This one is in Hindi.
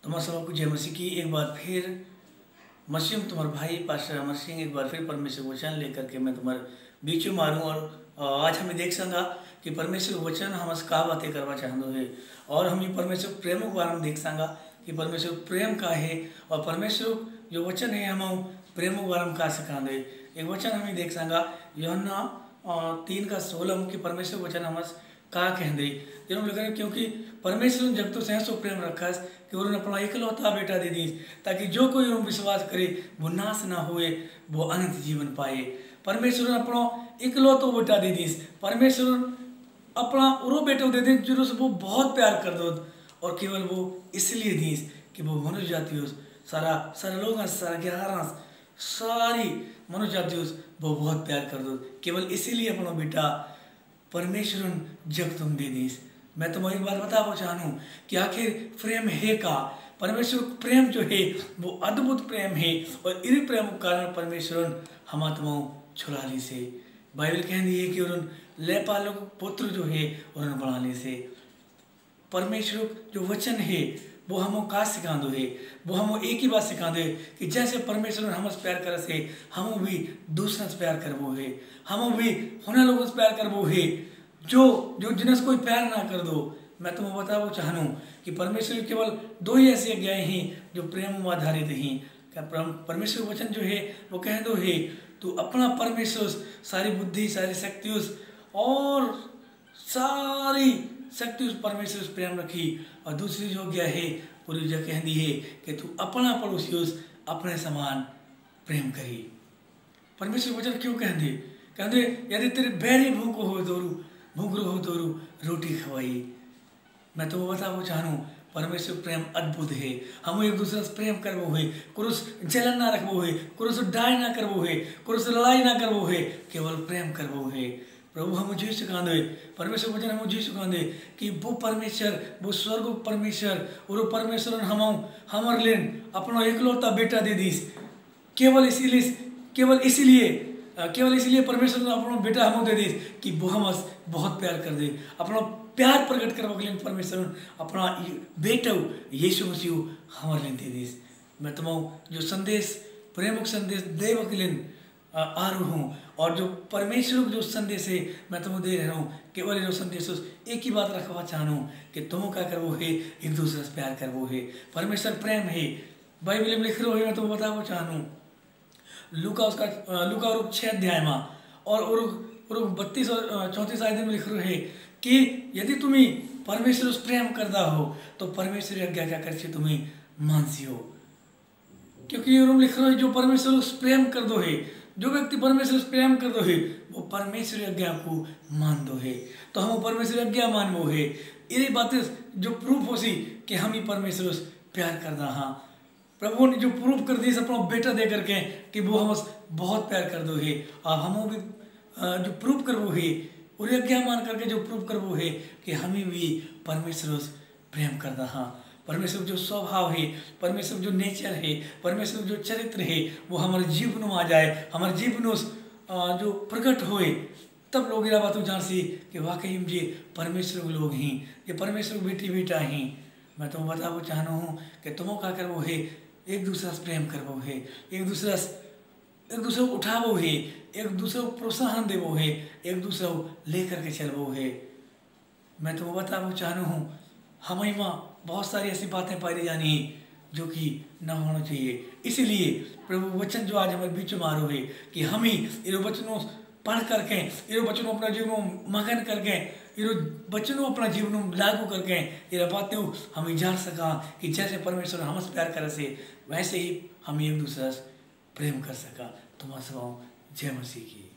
तुम्हारा सबको जय मसीह की। एक बार फिर मसीह में तुम्हारा भाई पास्टर अमर सिंह एक बार फिर परमेश्वर वचन लेकर के मैं तुम्हारे बीच में मारूँ। और आज हमें देख संगा कि परमेश्वर वचन हम का बातें करवा चाहते हैं और हम ये परमेश्वर प्रेम के बारे में देख संगा कि परमेश्वर प्रेम का है और परमेश्वर जो वचन है हम प्रेम के बारे में का सिखा दे। एक वचन हमें देख संगा यूहन्ना 3:16 कि परमेश्वर वचन हम का कह दे जरूर लिखा, क्योंकि परमेश्वर ने जब तो सहसो प्रेम रखा कि उन्होंने अपना इकलौता बेटा दे दी ताकि जो कोई उन विश्वास करे वो नाश ना होए वो अनंत जीवन पाए। परमेश्वर ने अपना इकलौतो बेटा दे दी। परमेश्वर अपना वो बेटा दे दी जो वो बहुत प्यार कर दो और केवल वो इसलिए दी कि वो मनुष्य जाति हो सारा लोग सारी मनुष्य जाति हो वो बहुत प्यार कर दो, केवल इसीलिए अपना बेटा परमेश्वर जब तुम दे दी। मैं तुम्हें एक बार बताना चाहूँ कि आखिर प्रेम है का। परमेश्वर प्रेम जो है वो अद्भुत प्रेम है और इस प्रेम के कारण परमेश्वर हम आत्माओं छुड़ाने से बाइबल कहती है कि उन्होंने ले पालो पुत्र जो है उन्होंने बढ़ाने से परमेश्वर जो वचन है वो हम का सिखा दो है। वो हम एक ही बात सिखा दे कि जैसे परमेश्वर हम प्यार कर से हम भी दूसरा से प्यार करबो है, हम भी होने लोगों से प्यार करबो है जो जो जिनसे कोई प्यार ना कर दो। मैं तुम्हें बताना चाहूँ कि परमेश्वर केवल दो ही ऐसी आज्ञाएं हैं जो प्रेम में आधारित हैं। परमेश्वर वचन जो है वो कह दो है तो अपना परमेश्वर सारी बुद्धि सारी शक्ति उस और सारी शक्ति उस परमेश्वर से प्रेम रखी। और दूसरी जो आज्ञा है पूरी जो कह दी है कि तू अपना पड़ोसी उस अपने समान प्रेम करी। परमेश्वर वचन क्यों कह दे यदि तेरे बैरी भूख रहो तो रोटी खवाई। मैं तो बताना चाहूँ परमेश्वर प्रेम अद्भुत है। हम एक दूसरे से प्रेम करबो है, कुरुस जलन ना रखबो है, कुरुस डाय ना करबो है, कुरुस लड़ाई ना करबो है, केवल प्रेम करबो है। प्रभु हम जी सिखा दे परमेश्वर वचन हम जी सिखा दे कि वो परमेश्वर वो स्वर्ग परमेश्वर और वो परमेश्वर हमार लेन अपना इकलौता बेटा दे दी केवल इसीलिए परमेश्वर ने अपना बेटा हम दे दी कि वो हम बहुत प्यार कर दे। अपना प्यार प्रकट करने के लिए परमेश्वर अपना बेटा यीशु मसीह हमारे लिए दे दी। मैं तुम्हें जो संदेश प्रेम संदेश देव के लिए आ रहा हूँ और जो परमेश्वर जो संदेश है मैं तुम्हें दे रहा हूँ केवल जो संदेश एक ही बात रखवा चाहूँ कि तुम क्या करवो है एक दूसरे से प्यार करवो है। परमेश्वर प्रेम है बाइबल में लिख रहा है। मैं तुम्हें बताना चाहूँ लूका 6 में और 32 और 34 आयत में लिख रहा है कि यदि तुम्हें परमेश्वर से प्रेम करता हो तो परमेश्वर आज्ञा क्या कर तुम्हें मानसी हो। क्योंकि लिख रहा है जो परमेश्वर से प्रेम कर दो है, जो व्यक्ति परमेश्वर से प्रेम कर दो है वो परमेश्वर आज्ञा को मान दो है। तो हम परमेश्वर आज्ञा मानवो है ये बातें जो प्रूफ हो सी कि हम ही परमेश्वर से प्यार करना। हाँ प्रभु ने जो प्रूफ कर दी अपना बेटा दे करके कि वो हम बहुत प्यार कर दो है और हम भी जो प्रूफ करवो है और आज्ञा मान करके जो प्रूफ करवो है कि हमें भी परमेश्वर से प्रेम करना। हाँ परमेश्वर जो स्वभाव है परमेश्वर जो नेचर है परमेश्वर जो चरित्र है वो हमारे जीवन में आ जाए, हमारे जीवन में जो प्रकट होए तब लोग ये बातों जान सी कि वाकई में ये परमेश्वर के लोग हैं, ये परमेश्वर बेटा हैं। मैं तुम्हें बताना चाहना हूँ कि तुम क्या करवो है एक दूसरे से प्रेम करवो है, एक दूसरे को उठावो है, एक दूसरे को प्रोत्साहन देवो है, एक दूसरे को लेकर के चलवो है। मैं तुम्हें बताना चाहना हूँ हमारी माँ बहुत सारी ऐसी बातें पाई जानी जो कि न होना चाहिए। इसीलिए प्रभु वचन जो आज हमारे बीच में आ रहे है कि हम ही इन वचनों पढ़ करके इन वचनों अपना जीवन में मगन करके इन वचनों अपना जीवन में लागू करके इन बातें हम जान सका कि जैसे परमेश्वर हमसे प्यार करे से वैसे ही हम एक दूसरे से प्रेम कर सका। तुम्हारा सब जय मसीह की।